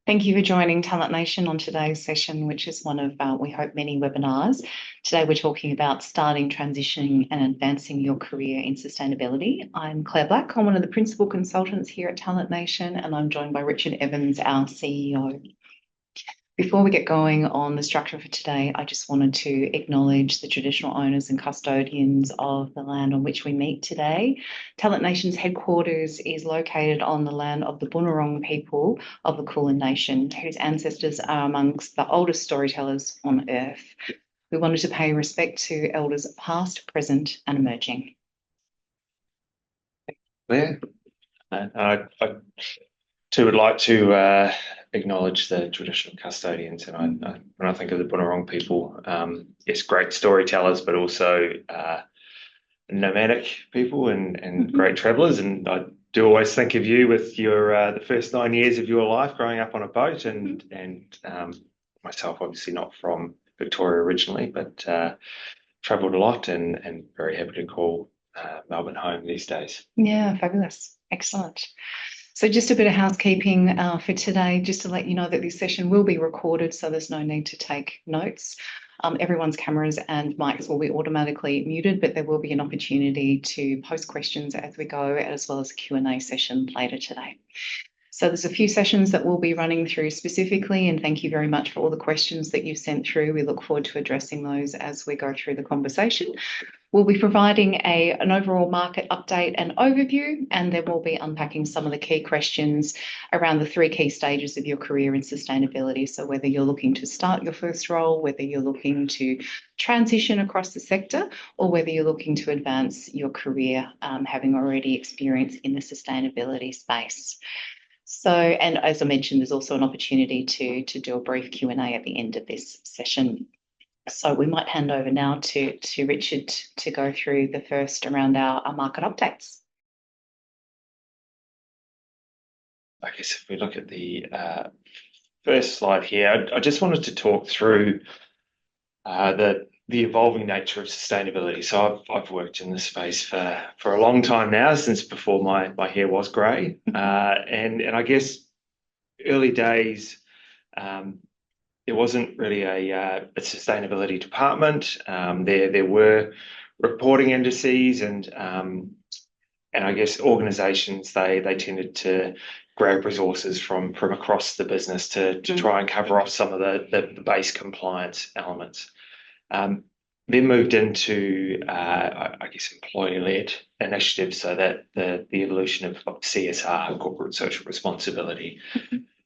Thank you for joining Talent Nation on today's session, which is one of, we hope, many webinars. Today, we're talking about starting, transitioning, and advancing your career in sustainability. I'm Claire Black. I'm one of the principal consultants here at Talent Nation, and I'm joined by Richard Evans, our CEO. Before we get going on the structure for today, I just wanted to acknowledge the traditional owners and custodians of the land on which we meet today. Talent Nation's headquarters is located on the land of the Bunurong people of the Kulin Nation, whose ancestors are amongst the oldest storytellers on earth. We wanted to pay respect to elders past, present, and emerging. There. I too would like to acknowledge the traditional custodians, and when I think of the Bunurong people, yes, great storytellers, but also nomadic people and great travellers. And I do always think of you with your the first 9 years of your life growing up on a boat, and myself, obviously not from Victoria originally, but travelled a lot and very happy to call Melbourne home these days. Yeah, fabulous. Excellent. So just a bit of housekeeping for today, just to let you know that this session will be recorded, so there's no need to take notes. Everyone's cameras and mics will be automatically muted, but there will be an opportunity to post questions as we go, as well as a Q&A session later today. So there's a few sessions that we'll be running through specifically, and thank you very much for all the questions that you've sent through. We look forward to addressing those as we go through the conversation. We'll be providing an overall market update and overview, and then we'll be unpacking some of the key questions around the 3 key stages of your career in sustainability. So whether you're looking to start your first role, whether you're looking to transition across the sector, or whether you're looking to advance your career, having already experience in the sustainability space. So, and as I mentioned, there's also an opportunity to do a brief Q&A at the end of this session. So we might hand over now to Richard to go through the first around our market updates. I guess if we look at the first slide here, I just wanted to talk through the evolving nature of sustainability. So I've worked in this space for a long time now, since before my hair was grey, and I guess early days. There wasn't really a sustainability department. There were reporting indices, and I guess organisations they tended to grab resources from across the business to try and cover off some of the base compliance elements. Then moved into I guess employee-led initiatives, so that the evolution of CSR, corporate social responsibility.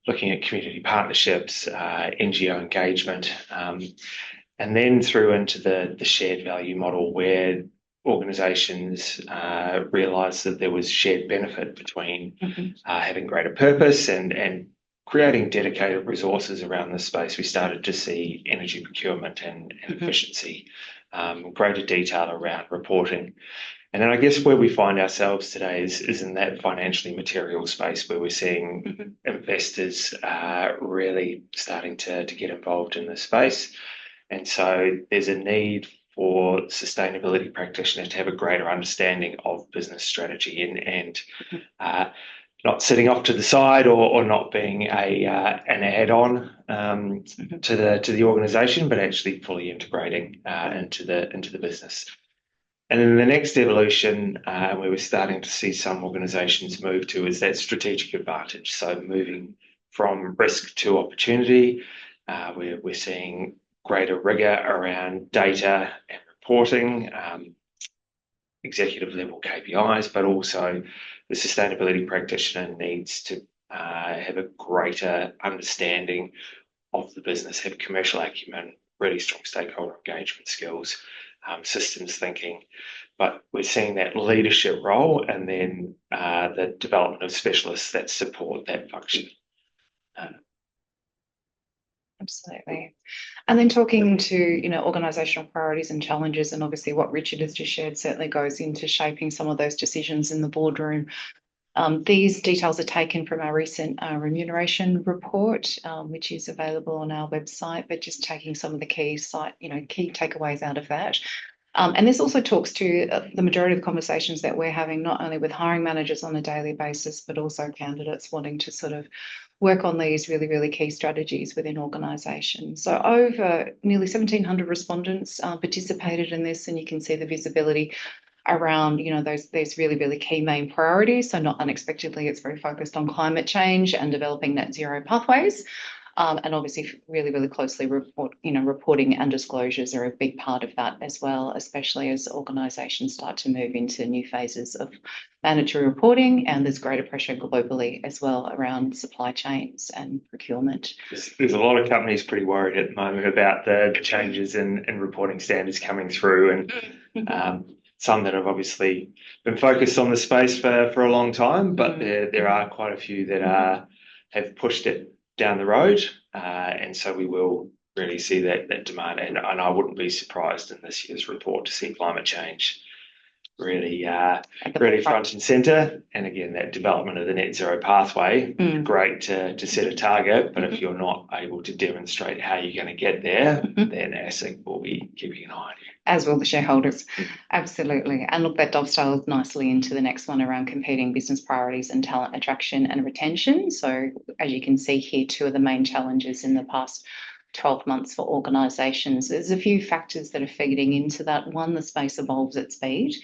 Looking at community partnerships, NGO engagement, and then through into the shared value model, where organisations realised that there was shared benefit between having greater purpose and creating dedicated resources around this space. We started to see energy procurement and efficiency, greater detail around reporting. And then I guess where we find ourselves today is in that financially material space, where we're seeing investors really starting to get involved in this space. And so there's a need for sustainability practitioners to have a greater understanding of business strategy and not sitting off to the side or not being an add-on to the organisation, but actually fully integrating into the business. And then the next evolution, where we're starting to see some organisations move to, is that strategic advantage. So moving from risk to opportunity, we're seeing greater rigour around data and reporting, executive level KPIs, but also the sustainability practitioner needs to have a greater understanding of the business, have commercial acumen, really strong stakeholder engagement skills, systems thinking. But we're seeing that leadership role, and then the development of specialists that support that function. Absolutely. And then talking to, organisational priorities and challenges, and obviously what Richard has just shared certainly goes into shaping some of those decisions in the boardroom. These details are taken from our recent remuneration report, which is available on our website, but just taking some of the key takeaways out of that. And this also talks to the majority of the conversations that we're having, not only with hiring managers on a daily basis, but also candidates wanting to sort of work on these really, really key strategies within organisations. So over nearly 1,700 respondents participated in this, and you can see the visibility around, those really, really key main priorities. So not unexpectedly, it's very focused on climate change and developing net zero pathways. And obviously really, really closely reporting and disclosures are a big part of that as well, especially as organisations start to move into new phases of mandatory reporting, and there's greater pressure globally as well around supply chains and procurement. There's a lot of companies pretty worried at the moment about the changes in reporting standards coming through, and some that have obviously been focused on the space for a long time, but there are quite a few that have pushed it down the road, and so we will really see that demand, and I wouldn't be surprised in this year's report to see climate change really front and centre. And again, that development of the net zero pathway, great to set a target, but if you're not able to demonstrate how you're going to get there, then ASIC will be keeping an eye on you. As will the shareholders. Absolutely. And look, that dovetails nicely into the next one around competing business priorities and talent attraction and retention. So as you can see here, two of the main challenges in the past 12 months for organisations, there's a few factors that are feeding into that. One, the space evolves at speed.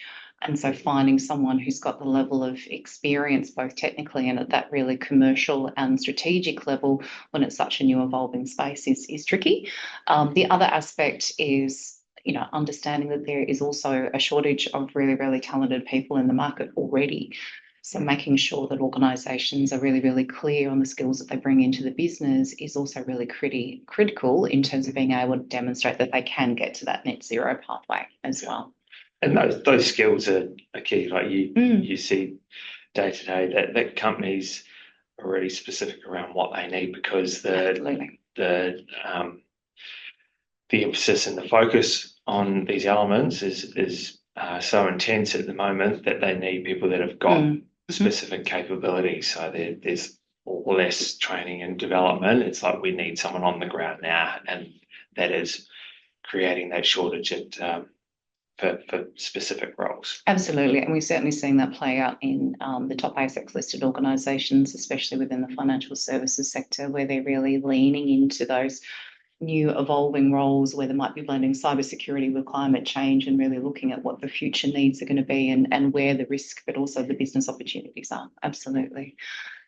And so finding someone who's got the level of experience, both technically and at that really commercial and strategic level, when it's such a new evolving space, is tricky. The other aspect is, understanding that there is also a shortage of really, really talented people in the market already. So making sure that organisations are really, really clear on the skills that they bring into the business is also really critical in terms of being able to demonstrate that they can get to that net zero pathway as well. And those skills are key. Like you see day to day that companies are really specific around what they need, because the emphasis and the focus on these elements is so intense at the moment that they need people that have got specific capabilities. So there's less training and development. It's like we need someone on the ground now, and that is creating that shortage for specific roles. Absolutely. And we've certainly seen that play out in the top ASX listed organisations, especially within the financial services sector, where they're really leaning into those new evolving roles, where they might be blending cybersecurity with climate change and really looking at what the future needs are going to be and where the risk, but also the business opportunities are. Absolutely.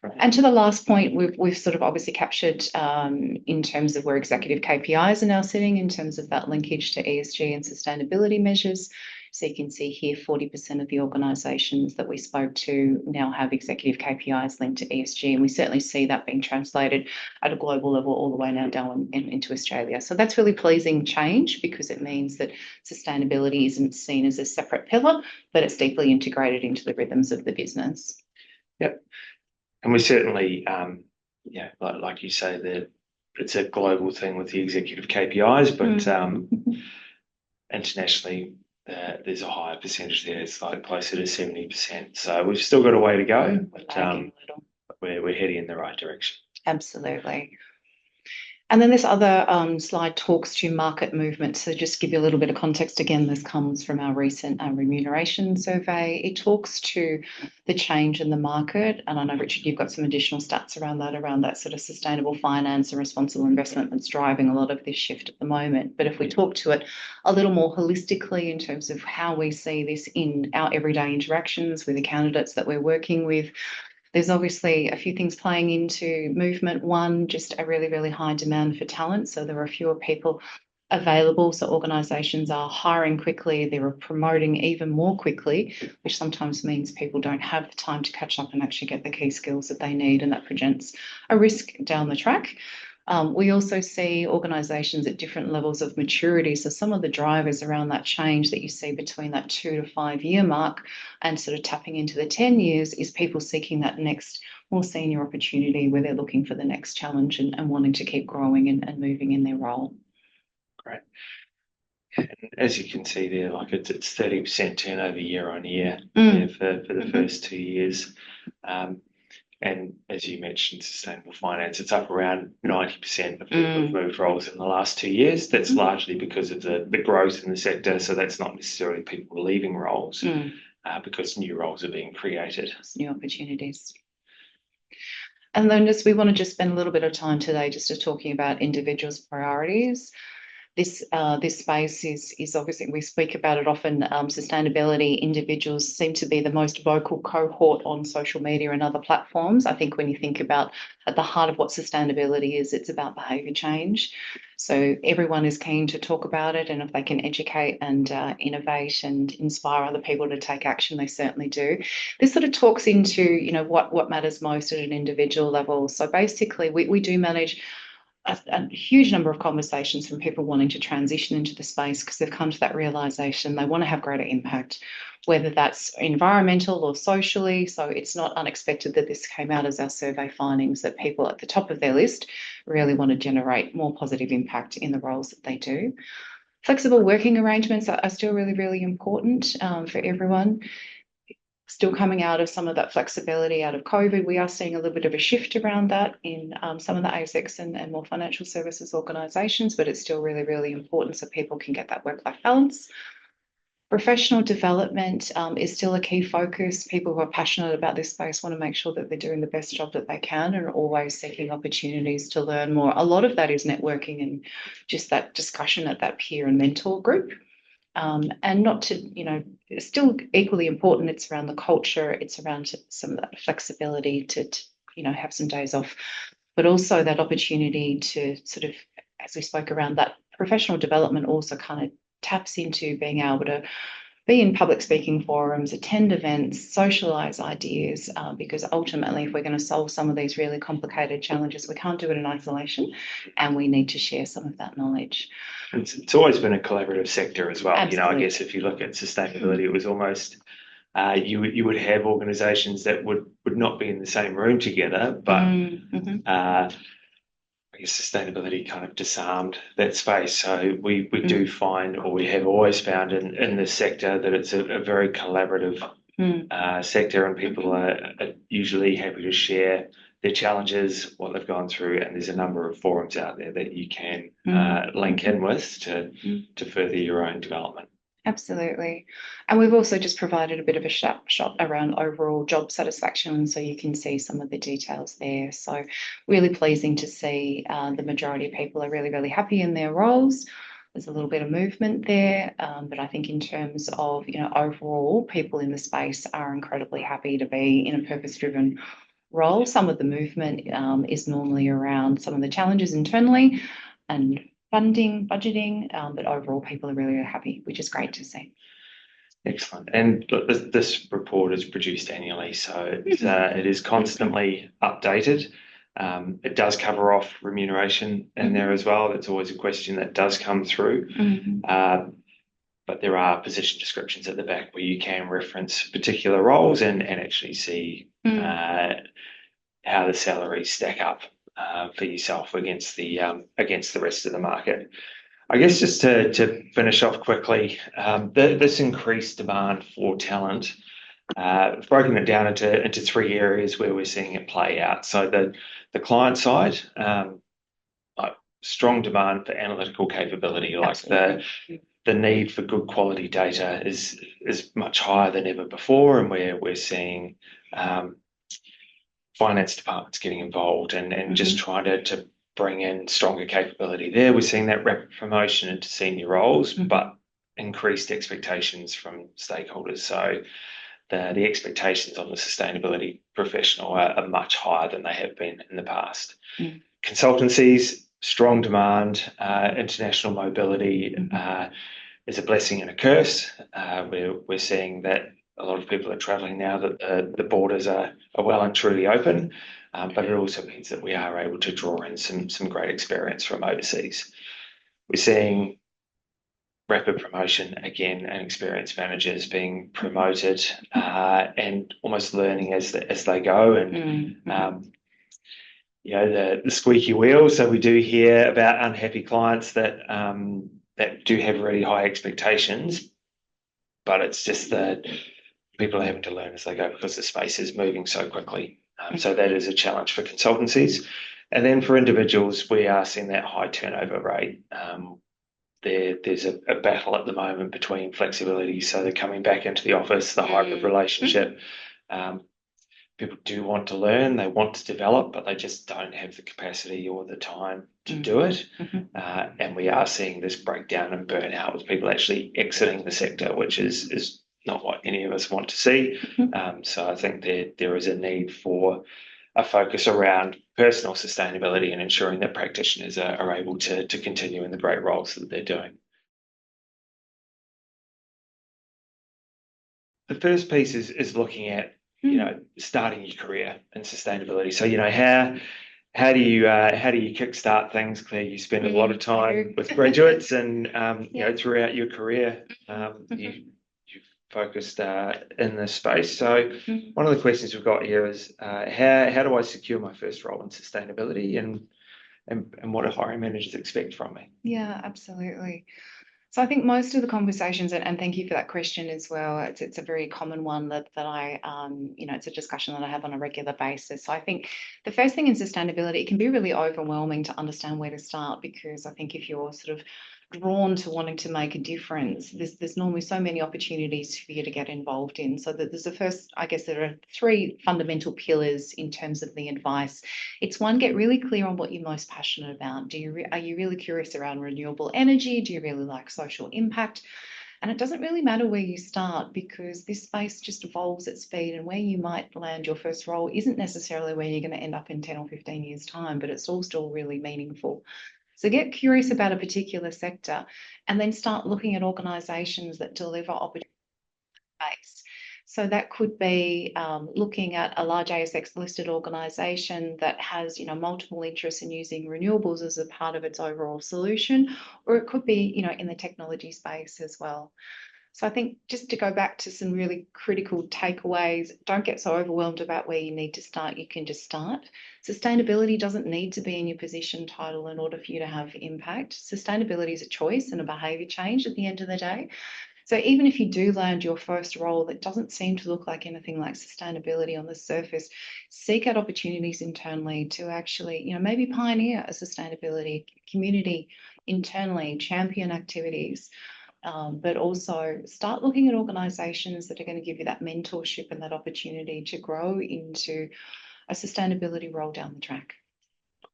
Right. And to the last point, we've sort of obviously captured in terms of where executive KPIs are now sitting in terms of that linkage to ESG and sustainability measures. So you can see here 40% of the organisations that we spoke to now have executive KPIs linked to ESG, and we certainly see that being translated at a global level all the way now down into Australia. So that's really pleasing change, because it means that sustainability isn't seen as a separate pillar, but it's deeply integrated into the rhythms of the business. Yep. And we certainly, like you say, that it's a global thing with the executive KPIs, but internationally, there's a higher percentage there. It's like closer to 70%. So we've still got a way to go, but we're heading in the right direction. Absolutely. And then this other slide talks to market movement. So just to give you a little bit of context, again, this comes from our recent remuneration survey. It talks to the change in the market. And I know, Richard, you've got some additional stats around that sort of sustainable finance and responsible investment that's driving a lot of this shift at the moment. But if we talk to it a little more holistically in terms of how we see this in our everyday interactions with the candidates that we're working with, there's obviously a few things playing into movement. One, just a really, really high demand for talent. So there are fewer people available. So organisations are hiring quickly. They're promoting even more quickly, which sometimes means people don't have the time to catch up and actually get the key skills that they need. And that presents a risk down the track. We also see organisations at different levels of maturity. So some of the drivers around that change that you see between that 2 to 5 year mark and sort of tapping into the 10 years is people seeking that next more senior opportunity where they're looking for the next challenge and wanting to keep growing and moving in their role. Great. And as you can see there, like it's 30% turnover year on year for the first 2 years. And as you mentioned, sustainable finance, it's up around 90% of people have moved roles in the last 2 years. That's largely because of the growth in the sector. So that's not necessarily people leaving roles because new roles are being created. New opportunities. And then we want to just spend a little bit of time today just to talking about individuals' priorities. This space is obviously, we speak about it often, sustainability. Individuals seem to be the most vocal cohort on social media and other platforms. I think when you think about at the heart of what sustainability is, it's about behaviour change. So everyone is keen to talk about it, and if they can educate and innovate and inspire other people to take action, they certainly do. This sort of talks into, you know, what matters most at an individual level. So basically, we do manage a huge number of conversations from people wanting to transition into the space because they've come to that realization they want to have greater impact, whether that's environmental or socially. So it's not unexpected that this came out as our survey findings, that people at the top of their list really want to generate more positive impact in the roles that they do. Flexible working arrangements are still really, really important for everyone. Still coming out of some of that flexibility out of COVID, we are seeing a little bit of a shift around that in some of the ASX and more financial services organisations, but it's still really, really important so people can get that work-life balance. Professional development is still a key focus. People who are passionate about this space want to make sure that they're doing the best job that they can and are always seeking opportunities to learn more. A lot of that is networking and just that discussion at that peer and mentor group. And not to, you know, still equally important, it's around the culture, it's around some of that flexibility to you know, have some days off, but also that opportunity to sort of, as we spoke around, that professional development also kind of taps into being able to be in public speaking forums, attend events, socialise ideas, because ultimately if we're going to solve some of these really complicated challenges, we can't do it in isolation and we need to share some of that knowledge. It's always been a collaborative sector as well. Absolutely. You know, I guess if you look at sustainability, it was almost you would have organisations that would not be in the same room together, but I guess sustainability kind of disarmed that space. So we do find, or we have always found in this sector, that it's a very collaborative sector, and people are usually happy to share their challenges, what they've gone through, and there's a number of forums out there that you can link in with to further your own development. Absolutely. And we've also just provided a bit of a snapshot around overall job satisfaction, so you can see some of the details there. So really pleasing to see the majority of people are really, really happy in their roles. There's a little bit of movement there, but I think in terms of, you know, overall, people in the space are incredibly happy to be in a purpose-driven role. Some of the movement is normally around some of the challenges internally and funding, budgeting, but overall people are really, really happy, which is great to see. Excellent. And this report is produced annually, so it is constantly updated. It does cover off remuneration in there as well. That's always a question that does come through. But there are position descriptions at the back where you can reference particular roles and actually see how the salaries stack up for yourself against the rest of the market. I guess just to finish off quickly, this increased demand for talent, we've broken it down into three areas where we're seeing it play out. So the client side, strong demand for analytical capability, like the need for good quality data is much higher than ever before, and we're seeing finance departments getting involved and just trying to bring in stronger capability there. We're seeing that rapid promotion into senior roles, but increased expectations from stakeholders. So the expectations on the sustainability professional are much higher than they have been in the past. Consultancies, strong demand, international mobility is a blessing and a curse. We're seeing that a lot of people are travelling now that the borders are well and truly open, but it also means that we are able to draw in some great experience from overseas. We're seeing rapid promotion again, and experienced managers being promoted and almost learning as they go. And you know, the squeaky wheel. So we do hear about unhappy clients that do have really high expectations, but it's just that people are having to learn as they go because the space is moving so quickly. So that is a challenge for consultancies. And then for individuals, we are seeing that high turnover rate. There's a battle at the moment between flexibility, so they're coming back into the office, the hybrid relationship. People do want to learn, they want to develop, but they just don't have the capacity or the time to do it. And we are seeing this breakdown and burnout with people actually exiting the sector, which is not what any of us want to see. So I think there is a need for a focus around personal sustainability and ensuring that practitioners are able to continue in the great roles that they're doing. The first piece is looking at starting your career in sustainability. So how do you kickstart things? Claire, you spend a lot of time with graduates and throughout your career, you've focused in this space. So one of the questions we've got here is how do I secure my first role in sustainability, and what do hiring managers expect from me? Yeah, absolutely. So I think most of the conversations, and thank you for that question as well, it's a very common one that I, it's a discussion that I have on a regular basis. So I think the first thing in sustainability, it can be really overwhelming to understand where to start, because I think if you're sort of drawn to wanting to make a difference, there's normally so many opportunities for you to get involved in. So that there's the first, I guess there are three fundamental pillars in terms of the advice. It's one, get really clear on what you're most passionate about. Are you really curious around renewable energy? Do you really like social impact? And it doesn't really matter where you start, because this space just evolves at speed, and where you might land your first role isn't necessarily where you're going to end up in 10 or 15 years' time, but it's all still really meaningful. So get curious about a particular sector, and then start looking at organisations that deliver opportunity based. So that could be looking at a large ASX listed organisation that has, multiple interests in using renewables as a part of its overall solution, or it could be, in the technology space as well. So I think just to go back to some really critical takeaways, don't get so overwhelmed about where you need to start. You can just start. Sustainability doesn't need to be in your position title in order for you to have impact. Sustainability is a choice and a behaviour change at the end of the day. So even if you do land your first role that doesn't seem to look like anything like sustainability on the surface, seek out opportunities internally to actually, maybe pioneer a sustainability community internally, champion activities. But also start looking at organisations that are going to give you that mentorship and that opportunity to grow into a sustainability role down the track.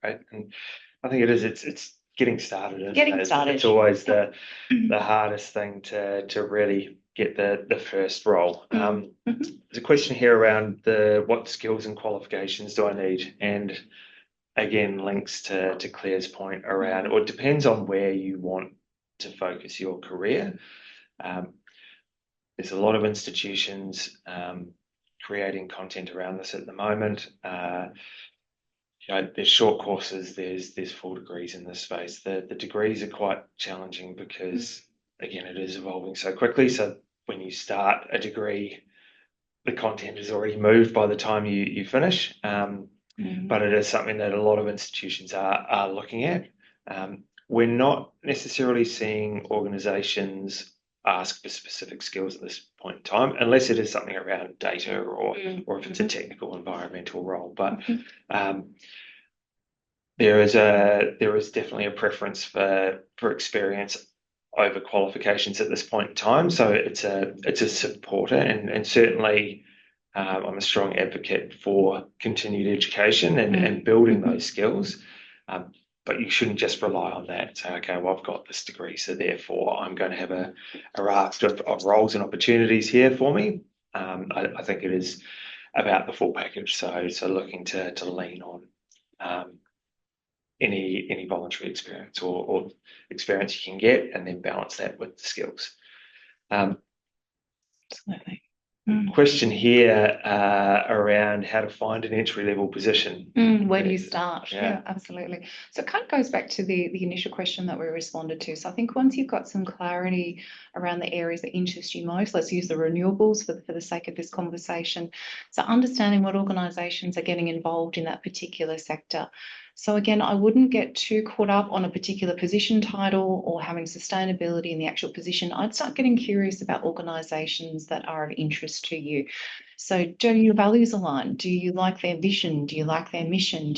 Right, and I think it is. It's getting started. Getting started. It's always the hardest thing to really get the first role. There's a question here around what skills and qualifications do I need, and again links to Claire's point around, or it depends on where you want to focus your career. There's a lot of institutions creating content around this at the moment. There's short courses, there's full degrees in this space. The degrees are quite challenging because, again, it is evolving so quickly. So when you start a degree, the content is already moved by the time you finish. But it is something that a lot of institutions are looking at. We're not necessarily seeing organisations ask for specific skills at this point in time, unless it is something around data or if it's a technical environmental role. But there is definitely a preference for experience over qualifications at this point in time. So it's a supporter, and certainly I'm a strong advocate for continued education and building those skills. But you shouldn't just rely on that. Say, okay, well, I've got this degree, so therefore I'm going to have a raft of roles and opportunities here for me. I think it is about the full package. So looking to lean on any voluntary experience or experience you can get, and then balance that with the skills. Absolutely. Question here around how to find an entry-level position. Where do you start? Yeah, absolutely. So it kind of goes back to the initial question that we responded to. So I think once you've got some clarity around the areas that interest you most, let's use the renewables for the sake of this conversation. So understanding what organisations are getting involved in that particular sector. So again, I wouldn't get too caught up on a particular position title or having sustainability in the actual position. I'd start getting curious about organisations that are of interest to you. So do your values align? Do you like their vision? Do you like their mission?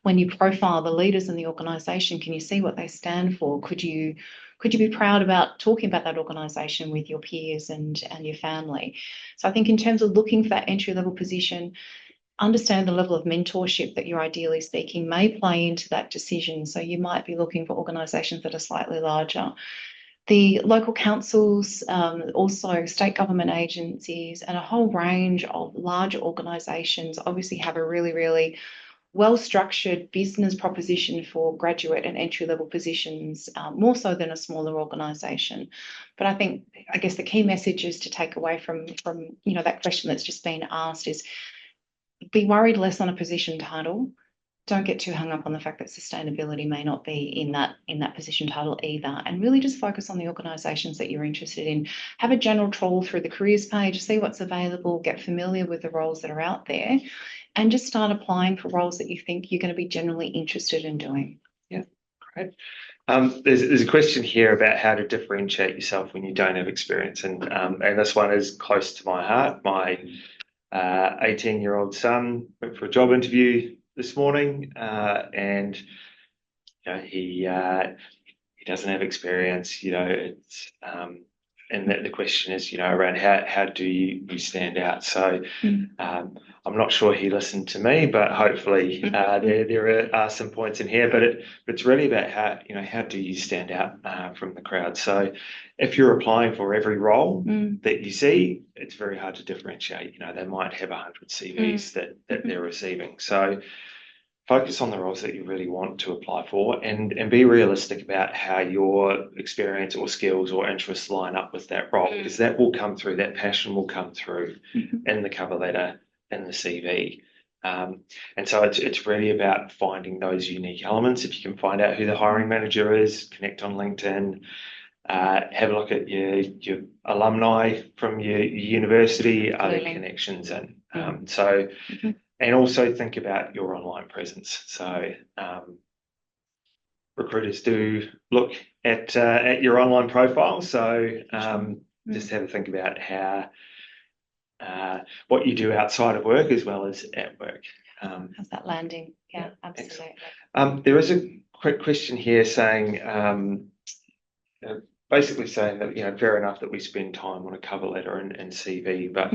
When you profile the leaders in the organisation, can you see what they stand for? Could you be proud about talking about that organisation with your peers and your family? So I think in terms of looking for that entry-level position, understand the level of mentorship that you're ideally seeking may play into that decision. So you might be looking for organisations that are slightly larger. The local councils, also state government agencies, and a whole range of larger organisations obviously have a really, really well-structured business proposition for graduate and entry-level positions, more so than a smaller organisation. But I guess the key message is to take away from that question that's just been asked is be worried less on a position title. Don't get too hung up on the fact that sustainability may not be in that position title either, and really just focus on the organisations that you're interested in. Have a general trawl through the careers page, see what's available, get familiar with the roles that are out there, and just start applying for roles that you think you're going to be generally interested in doing. Yeah, great. There's a question here about how to differentiate yourself when you don't have experience, and this one is close to my heart. My 18-year-old son went for a job interview this morning, and he doesn't have experience. It's and the question is, around how do you stand out? So I'm not sure he listened to me, but hopefully there are some points in here. But it's really about how do you stand out from the crowd? So if you're applying for every role that you see, it's very hard to differentiate. They might have 100 CVs that they're receiving. So focus on the roles that you really want to apply for, and be realistic about how your experience or skills or interests line up with that role, because that will come through, that passion will come through in the cover letter, in the CV. And so it's really about finding those unique elements. If you can find out who the hiring manager is, connect on LinkedIn, have a look at your alumni from your university, other connections, and and also think about your online presence. So recruiters do look at your online profile. So just have a think about how what you do outside of work as well as at work. How's that landing? Yeah, absolutely. There is a quick question here saying, basically saying that fair enough that we spend time on a cover letter and CV, but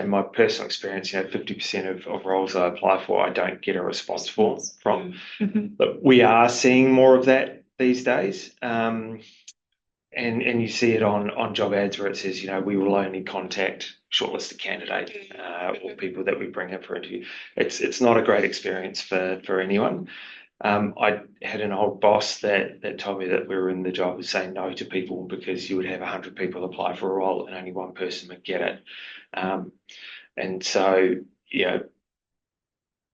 in my personal experience, 50% of roles I apply for, I don't get a response from. But we are seeing more of that these days. And you see it on job ads where it says, we will only contact shortlisted candidates or people that we bring in for interview. It's not a great experience for anyone. I had an old boss that told me that we were in the job of saying no to people because you would have 100 people apply for a role and only one person would get it. And so,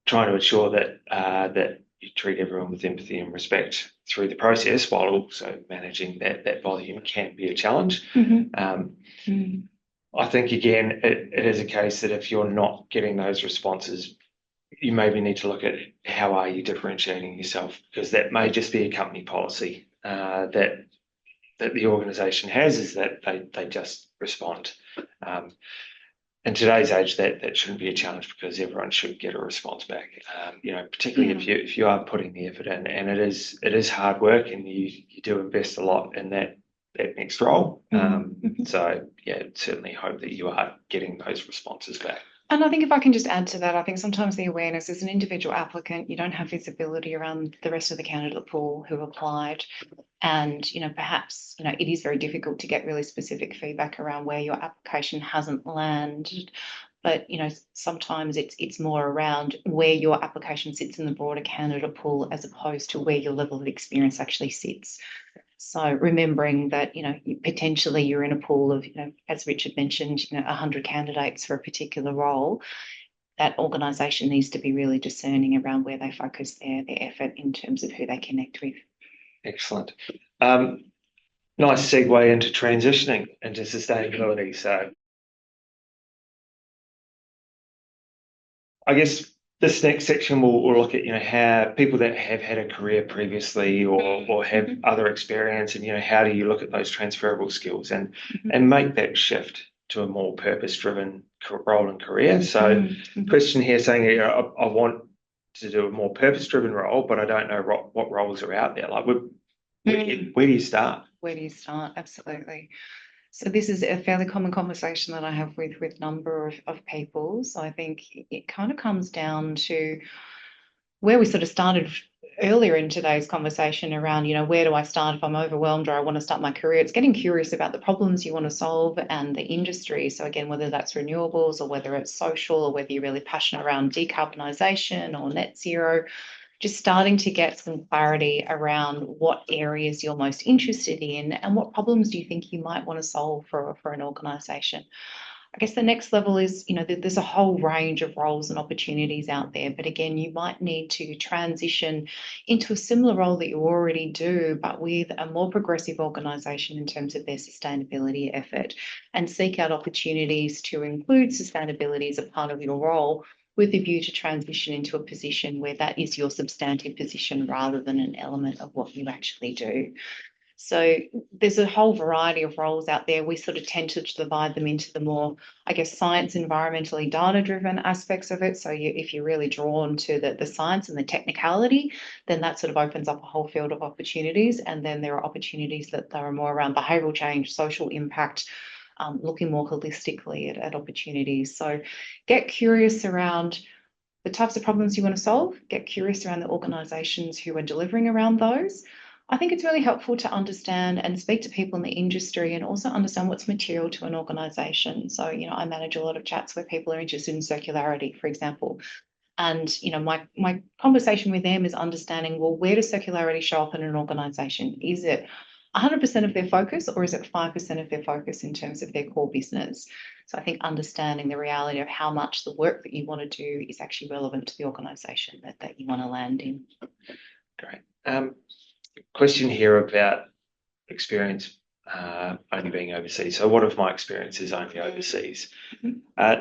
trying to ensure that you treat everyone with empathy and respect through the process while also managing that volume can be a challenge. I think, again, it is a case that if you're not getting those responses, you maybe need to look at how are you differentiating yourself, because that may just be a company policy that the organisation has, is that they just respond. In today's age, that shouldn't be a challenge because everyone should get a response back. Particularly if you are putting the effort in, and it is hard work, and you do invest a lot in that next role. So certainly hope that you are getting those responses back. And I think if I can just add to that, I think sometimes the awareness as an individual applicant, you don't have visibility around the rest of the candidate pool who applied. And, perhaps, it is very difficult to get really specific feedback around where your application hasn't landed. But, sometimes it's more around where your application sits in the broader candidate pool as opposed to where your level of experience actually sits. So remembering that, potentially you're in a pool of, as Richard mentioned, 100 candidates for a particular role, that organisation needs to be really discerning around where they focus their effort in terms of who they connect with. Excellent. Nice segue into transitioning into sustainability. So I guess this next section will look at, how people that have had a career previously or have Mhm. other experience, and, how do you look at those transferable skills and Mhm. and make that shift to a more purpose-driven role and career. So, Mhm. question here saying, I want to do a more purpose-driven role, but I don't know what roles are out there. Like, where do you start? Where do you start? Absolutely. So this is a fairly common conversation that I have with a number of people. So I think it kind of comes down to where we sort of started earlier in today's conversation around, where do I start if I'm overwhelmed or I want to start my career? It's getting curious about the problems you want to solve and the industry. So again, whether that's renewables or whether it's social or whether you're really passionate around decarbonisation or net zero, just starting to get some clarity around what areas you're most interested in and what problems do you think you might want to solve for an organisation. I guess the next level is, there's a whole range of roles and opportunities out there. But again, you might need to transition into a similar role that you already do, but with a more progressive organisation in terms of their sustainability effort, and seek out opportunities to include sustainability as a part of your role with a view to transition into a position where that is your substantive position rather than an element of what you actually do. So there's a whole variety of roles out there. We sort of tend to divide them into the more, I guess, science, environmentally data-driven aspects of it. So if you're really drawn to the science and the technicality, then that sort of opens up a whole field of opportunities. And then there are opportunities that are more around behavioural change, social impact, looking more holistically at opportunities. So get curious around the types of problems you want to solve, get curious around the organisations who are delivering around those. I think it's really helpful to understand and speak to people in the industry and also understand what's material to an organisation. So, I manage a lot of chats where people are interested in circularity, for example. And, my conversation with them is understanding, well, where does circularity show up in an organisation? Is it 100% of their focus or is it 5% of their focus in terms of their core business? So I think understanding the reality of how much the work that you want to do is actually relevant to the organisation that you want to land in. Great. Question here about experience only being overseas. So, what if my experience is only overseas? Mm-hmm.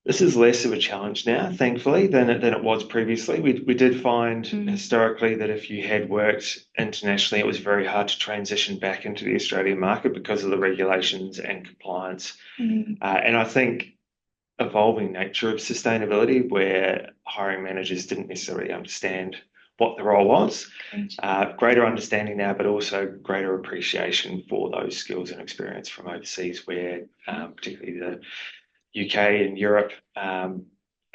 This is less of a challenge now, thankfully, than it was previously. We did find historically that if you had worked internationally, it was very hard to transition back into the Australian market because of the regulations and compliance. And I think evolving nature of sustainability, where hiring managers didn't necessarily understand what the role was. Greater understanding now, but also greater appreciation for those skills and experience from overseas, where particularly the UK and Europe are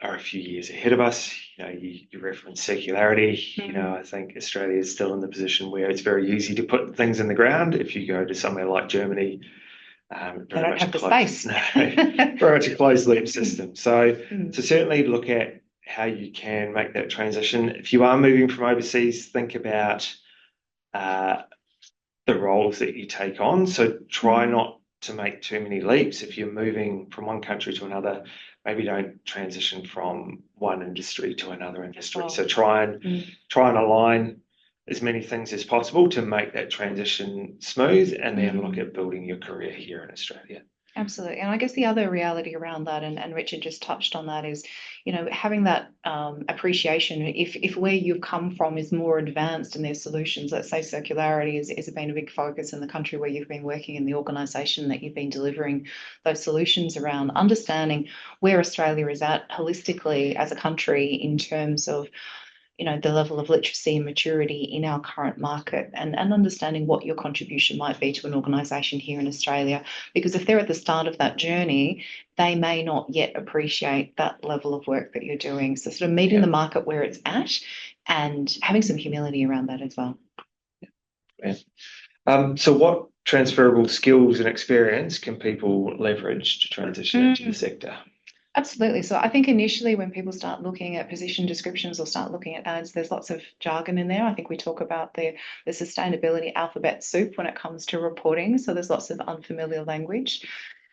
a few years ahead of us. You reference circularity. I think Australia is still in the position where it's very easy to put things in the ground. If you go to somewhere like Germany, they don't have the space. No, very much a closed loop system. So certainly look at how you can make that transition. If you are moving from overseas, think about the roles that you take on. So try not to make too many leaps. If you're moving from one country to another, maybe don't transition from one industry to another industry. So try and align as many things as possible to make that transition smooth, and then look at building your career here in Australia. Absolutely. And I guess the other reality around that, and Richard just touched on that, is, having that appreciation. If where you've come from is more advanced in their solutions, let's say circularity has been a big focus in the country where you've been working, in the organisation that you've been delivering those solutions around, understanding where Australia is at holistically as a country in terms of the level of literacy and maturity in our current market, and understanding what your contribution might be to an organisation here in Australia. Because if they're at the start of that journey, they may not yet appreciate that level of work that you're doing. So sort of meeting the market where it's at and having some humility around that as well. So what transferable skills and experience can people leverage to transition into the sector? Absolutely. So I think initially when people start looking at position descriptions or start looking at ads, there's lots of jargon in there. I think we talk about the sustainability alphabet soup when it comes to reporting. So there's lots of unfamiliar language.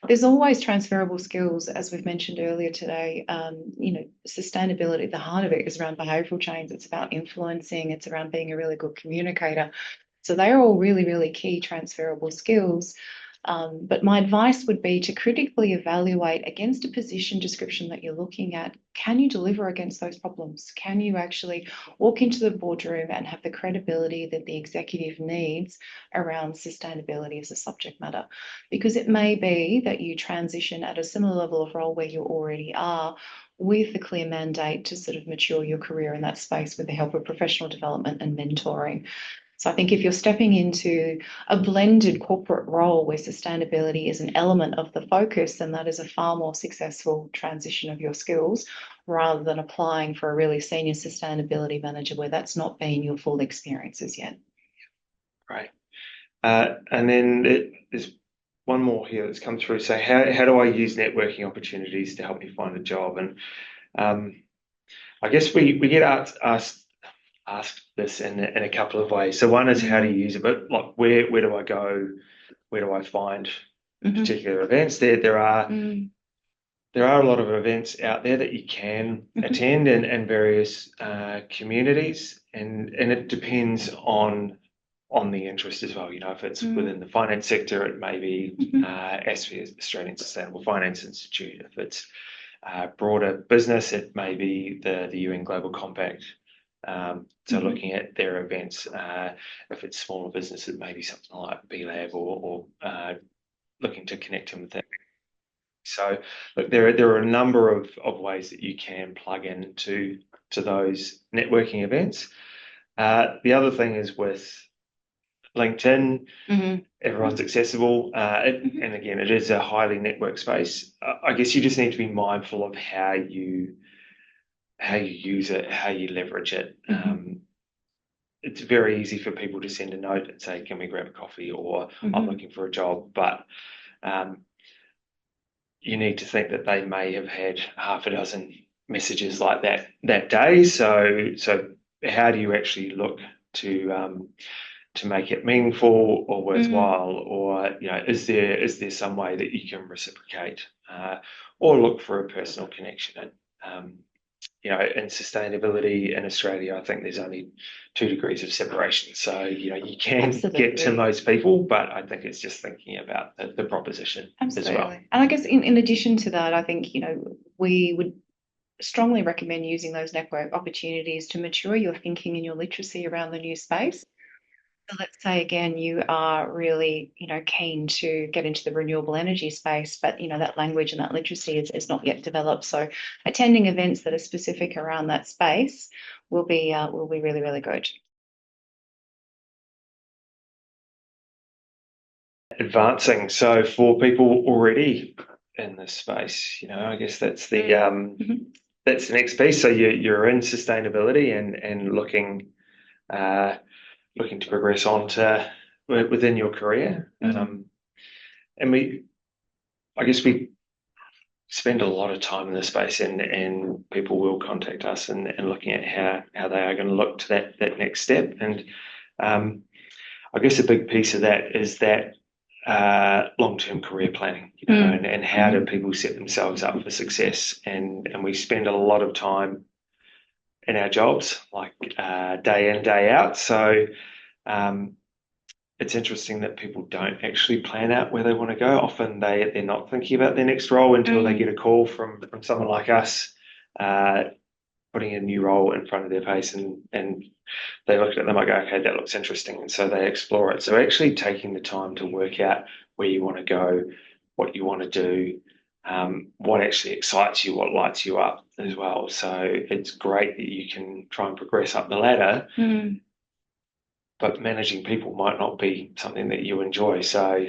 There's always transferable skills, as we've mentioned earlier today. Sustainability, the heart of it is around behavioural change. It's about influencing. It's around being a really good communicator. So they are all really, really key transferable skills. But my advice would be to critically evaluate against a position description that you're looking at. Can you deliver against those problems? Can you actually walk into the boardroom and have the credibility that the executive needs around sustainability as a subject matter? Because it may be that you transition at a similar level of role where you already are, with a clear mandate to sort of mature your career in that space with the help of professional development and mentoring. So I think if you're stepping into a blended corporate role where sustainability is an element of the focus, then that is a far more successful transition of your skills rather than applying for a really senior sustainability manager where that's not been your full experiences yet. Right. And then there's one more here that's come through. So how do I use networking opportunities to help me find a job? And I guess we get asked this in a couple of ways. So one is how do you use it, but like where do I go? Where do I find particular events? There are a lot of events out there that you can attend in various communities, and it depends on the interest as well. You know, if it's within the finance sector, it may be ASFI, Australian Sustainable Finance Institute. If it's broader business, it may be the UN Global Compact. So looking at their events, if it's smaller business, it may be something like B-Lab or looking to connect them with that. So look, there are a number of ways that you can plug into those networking events. The other thing is with LinkedIn, everyone's accessible, and again, it is a highly networked space. I guess you just need to be mindful of how you use it, how you leverage it. It's very easy for people to send a note and say, "Can we grab a coffee?" or "I'm looking for a job," but you need to think that they may have had half a dozen messages like that day. So how do you actually look to make it meaningful or worthwhile, or is there some way that you can reciprocate or look for a personal connection? And in sustainability in Australia, I think there's only 2 degrees of separation. So you can get to most people, but I think it's just thinking about the proposition as well. And I guess in addition to that, I think we would strongly recommend using those network opportunities to mature your thinking and your literacy around the new space. So let's say again, you are really, keen to get into the renewable energy space, but that language and that literacy is not yet developed. So attending events that are specific around that space will be really, really good. Advancing. So for people already in this space, I guess that's the that's the next piece. So you're in sustainability and looking to progress on to within your career. And I guess we spend a lot of time in this space, and people will contact us and looking at how they are going to look to that next step. And I guess a big piece of that is that long-term career planning, and how do people set themselves up for success? And we spend a lot of time in our jobs, like day in, day out. So it's interesting that people don't actually plan out where they want to go. Often they're not thinking about their next role until they get a call from someone like us, putting a new role in front of their face, and they look at them like, okay, that looks interesting, and so they explore it. So actually taking the time to work out where you want to go, what you want to do, what actually excites you, what lights you up as well. So it's great that you can try and progress up the ladder, but managing people might not be something that you enjoy. So,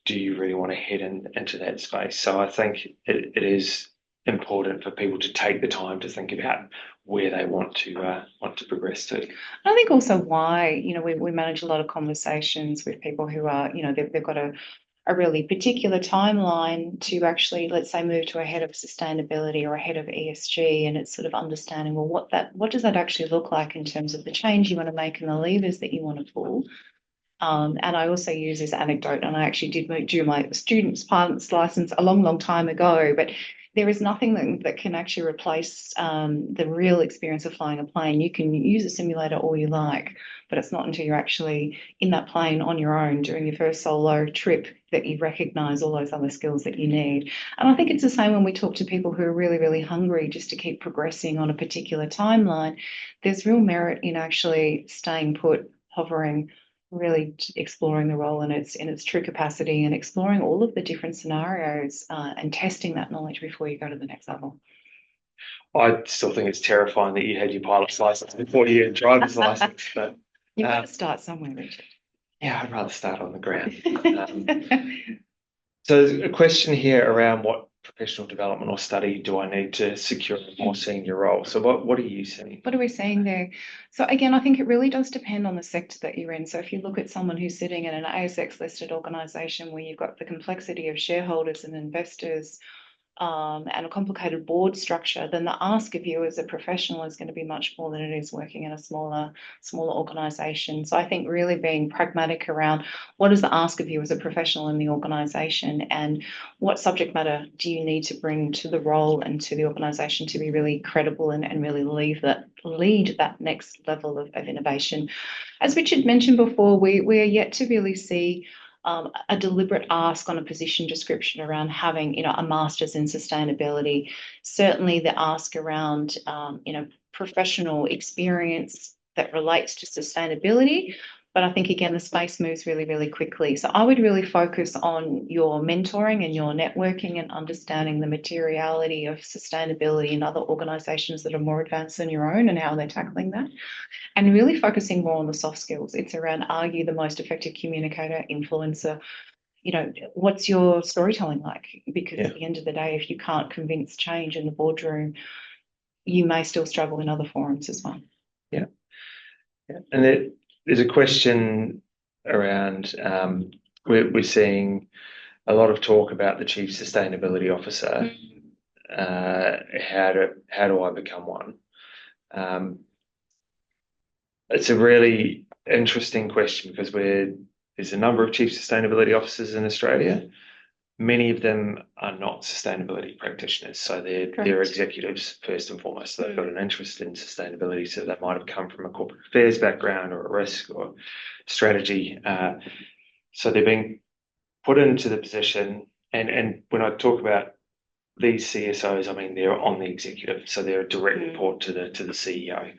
do you really want to head into that space? So I think it is important for people to take the time to think about where they want to progress to. I think also why, we manage a lot of conversations with people who are, they've got a really particular timeline to actually, let's say, move to a head of sustainability or a head of ESG, and it's sort of understanding, well, what does that actually look like in terms of the change you want to make and the levers that you want to pull. And I also use this anecdote, and I actually did do my student's partner's license a long, long time ago, but there is nothing that can actually replace the real experience of flying a plane. You can use a simulator all you like, but it's not until you're actually in that plane on your own during your first solo trip that you recognize all those other skills that you need. And I think it's the same when we talk to people who are really, really hungry just to keep progressing on a particular timeline. There's real merit in actually staying put, hovering, really exploring the role in its true capacity and exploring all of the different scenarios and testing that knowledge before you go to the next level. I still think it's terrifying that you had your pilot's license before you had driver's license, but You've got to start somewhere, Richard. yeah, I'd rather start on the ground. So there's a question here around what professional development or study do I need to secure a more senior role? So what are you seeing? What are we seeing there? So again, I think it really does depend on the sector that you're in. So if you look at someone who's sitting in an ASX listed organisation where you've got the complexity of shareholders and investors, and a complicated board structure, then the ask of you as a professional is going to be much more than it is working in a smaller organisation. So I think really being pragmatic around what is the ask of you as a professional in the organisation, and what subject matter do you need to bring to the role and to the organisation to be really credible and really lead that next level of innovation. As Richard mentioned before, we are yet to really see a deliberate ask on a position description around having, a master's in sustainability. Certainly the ask around, professional experience that relates to sustainability. But I think, again, the space moves really, really quickly. So I would really focus on your mentoring and your networking and understanding the materiality of sustainability in other organisations that are more advanced than your own and how they're tackling that. And really focusing more on the soft skills. It's around, are you the most effective communicator, influencer? What's your storytelling like? Because at the end of the day, if you can't convince change in the boardroom, you may still struggle in other forums as well. Yeah. And there's a question around, we're seeing a lot of talk about the Chief Sustainability Officer. How do I become one? It's a really interesting question because there's a number of Chief Sustainability Officers in Australia. Many of them are not sustainability practitioners, so they're executives first and foremost. They've got an interest in sustainability, so they might have come from a corporate affairs background or a risk or strategy. So they're being put into the position, and when I talk about these CSOs, I mean they're on the executive, so they're a direct report to the CEO.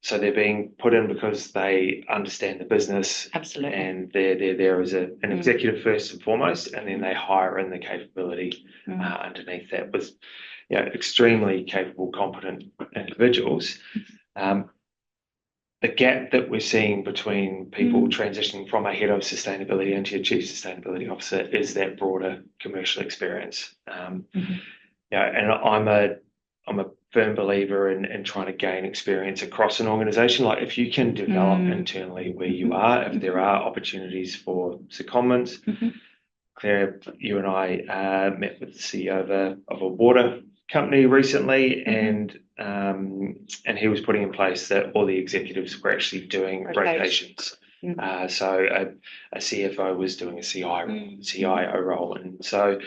So they're being put in because they understand the business. Absolutely. And they're there as an executive first and foremost, and then they hire in the capability underneath that with extremely capable, competent individuals. The gap that we're seeing between people transitioning from a head of sustainability into a chief sustainability officer is that broader commercial experience. And I'm a firm believer in trying to gain experience across an organization. Like if you can develop internally where you are, if there are opportunities for secondments. Claire, you and I met with the CEO of a water company recently, and he was putting in place that all the executives were actually doing rotations. So a CFO was doing a CIO role, and so.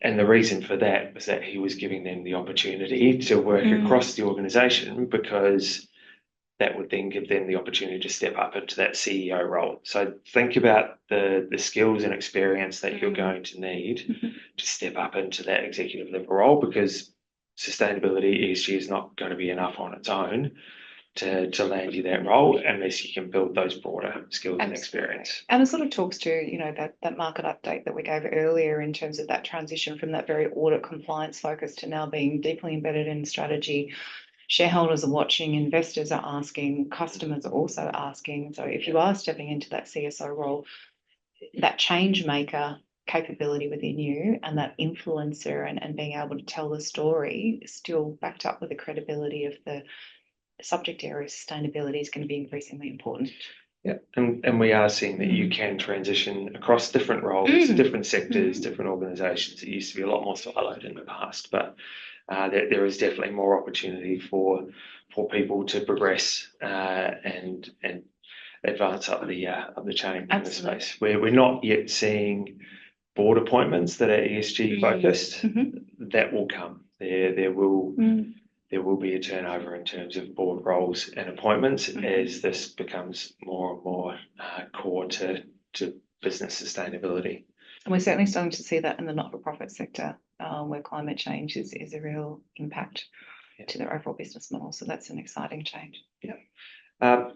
And the reason for that was that he was giving them the opportunity to work across the organisation, because that would then give them the opportunity to step up into that CEO role. So think about the skills and experience that you're going to need to step up into that executive level role, because sustainability, ESG is not going to be enough on its own to land you that role unless you can build those broader skills and experience. And it sort of talks to, that market update that we gave earlier in terms of that transition from that very audit compliance focus to now being deeply embedded in strategy. Shareholders are watching, investors are asking, customers are also asking. So if you are stepping into that CSO role, that change maker capability within you and that influencer and being able to tell the story still backed up with the credibility of the subject area, sustainability is going to be increasingly important. Yeah, and we are seeing that you can transition across different roles, different sectors, different organisations. It used to be a lot more siloed in the past, but there is definitely more opportunity for people to progress and advance up the chain in the space. We're not yet seeing board appointments that are ESG focused, Mm-hmm. that will come. There will Mm. there will be a turnover in terms of board roles and appointments Mm-hmm. as this becomes more and more core to business sustainability. And we're certainly starting to see that in the not-for-profit sector, where climate change is a real impact to their overall business model. So that's an exciting change. Yeah.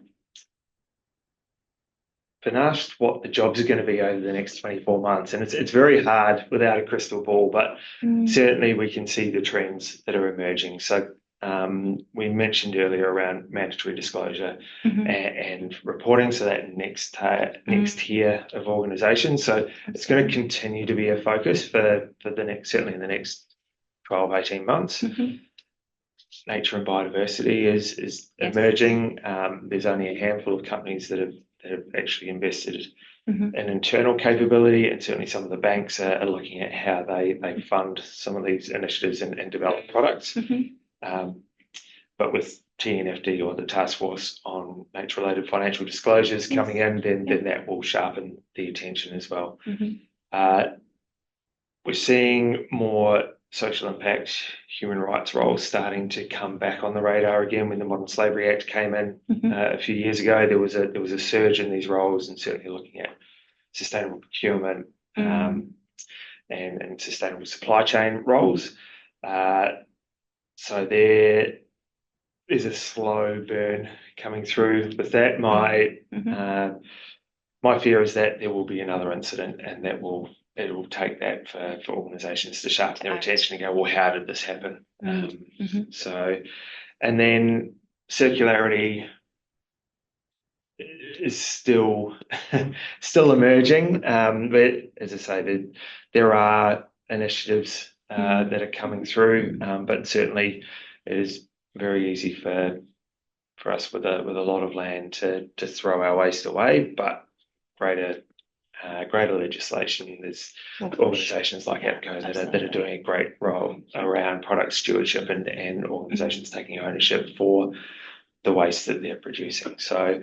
Been asked what the jobs are going to be over the next 24 months, and it's very hard without a crystal ball, but certainly we can see the trends that are emerging. So we mentioned earlier around mandatory disclosure and reporting, so that next tier of organisations. So it's going to continue to be a focus for the next, certainly in the next 12, 18 months. Nature and biodiversity is emerging. There's only a handful of companies that have actually invested in internal capability, and certainly some of the banks are looking at how they fund some of these initiatives and develop products. But with TNFD, or the Task Force on Nature-related Financial Disclosures, coming in, then that will sharpen the attention as well. We're seeing more social impact, human rights roles starting to come back on the radar again. When the Modern Slavery Act came in a few years ago, there was a surge in these roles, and certainly looking at sustainable procurement and sustainable supply chain roles. So there's a slow burn coming through with that. My fear is that there will be another incident, and it will take that for organisations to sharpen their attention and go, well, how did this happen? So, and then circularity is still emerging, but as I say, there are initiatives that are coming through, but certainly it is very easy for us with a lot of land to throw our waste away, but greater legislation. There's organisations like APCO that are doing a great role around product stewardship and organisations taking ownership for the waste that they're producing. So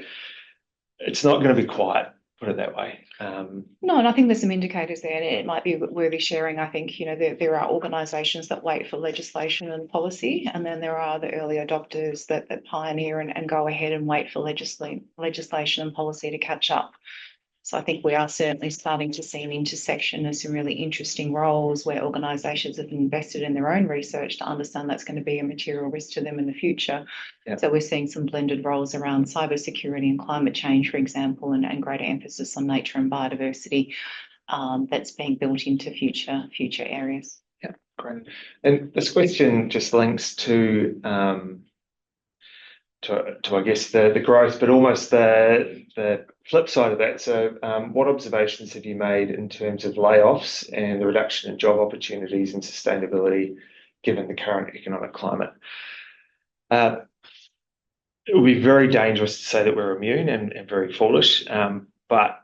it's not going to be quiet, put it that way. No, and I think there's some indicators there, and it might be worthy sharing. I think, there are organisations that wait for legislation and policy, and then there are the early adopters that pioneer and go ahead and wait for legislation and policy to catch up. So I think we are certainly starting to see an intersection of some really interesting roles where organisations have invested in their own research to understand that's going to be a material risk to them in the future. So we're seeing some blended roles around cybersecurity and climate change, for example, and greater emphasis on nature and biodiversity that's being built into future areas. Yeah, great. And this question just links to I guess the growth, but almost the flip side of that. So what observations have you made in terms of layoffs and the reduction in job opportunities and sustainability given the current economic climate? It would be very dangerous to say that we're immune and very foolish, but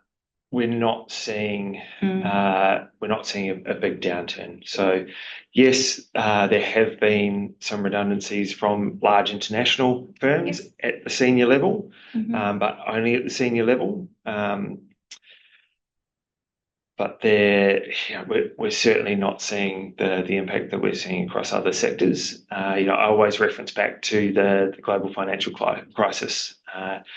we're not seeing a big downturn. So yes, there have been some redundancies from large international firms at the senior level, but only at the senior level. But we're certainly not seeing the impact that we're seeing across other sectors. I always reference back to the global financial crisis.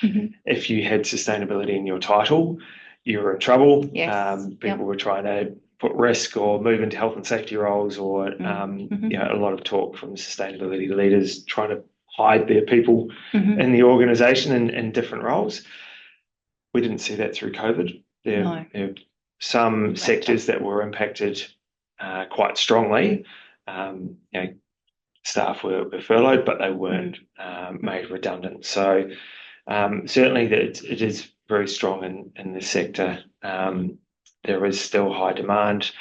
If you had sustainability in your title, you were in trouble. People were trying to put risk or move into health and safety roles, or a lot of talk from sustainability leaders trying to hide their people in the organisation in different roles. We didn't see that through COVID. There are some sectors that were impacted quite strongly. Staff were furloughed, but they weren't made redundant. So certainly it is very strong in this sector. There is still high demand.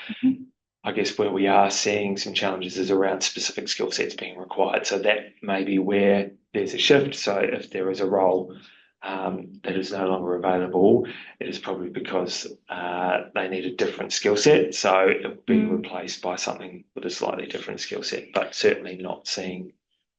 I guess where we are seeing some challenges is around specific skill sets being required. So that may be where there's a shift. So if there is a role that is no longer available, it is probably because they need a different skill set. So it will be replaced by something with a slightly different skill set, but certainly not seeing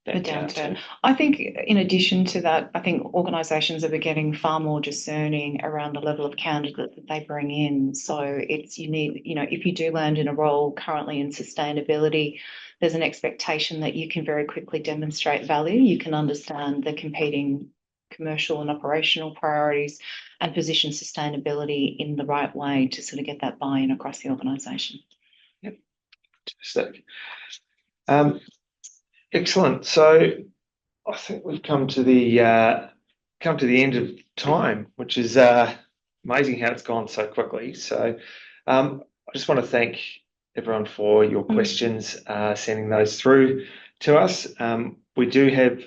the downturn. I think in addition to that, I think organisations are getting far more discerning around the level of candidate that they bring in. So you need, if you do land in a role currently in sustainability, there's an expectation that you can very quickly demonstrate value. You can understand the competing commercial and operational priorities and position sustainability in the right way to sort of get that buy-in across the organisation. Yep. Fantastic. Excellent. So I think we've come to the end of time, which is amazing how it's gone so quickly. So I just want to thank everyone for your questions, sending those through to us. We do have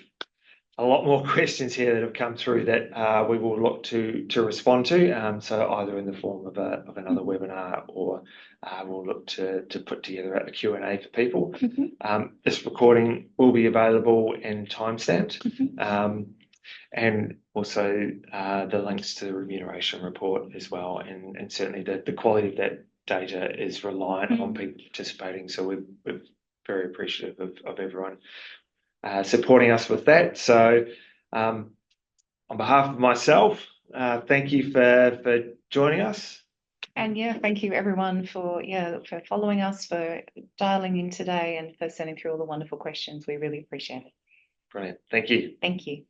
a lot more questions here that have come through that we will look to respond to. So either in the form of another webinar, or we'll look to put together a Q&A for people. This recording will be available and timestamped, and also the links to the remuneration report as well. And certainly the quality of that data is reliant on people participating. So we're very appreciative of everyone supporting us with that. So on behalf of myself, thank you for joining us. And thank you everyone for following us, for dialing in today, and for sending through all the wonderful questions. We really appreciate it. Brilliant. Thank you. Thank you.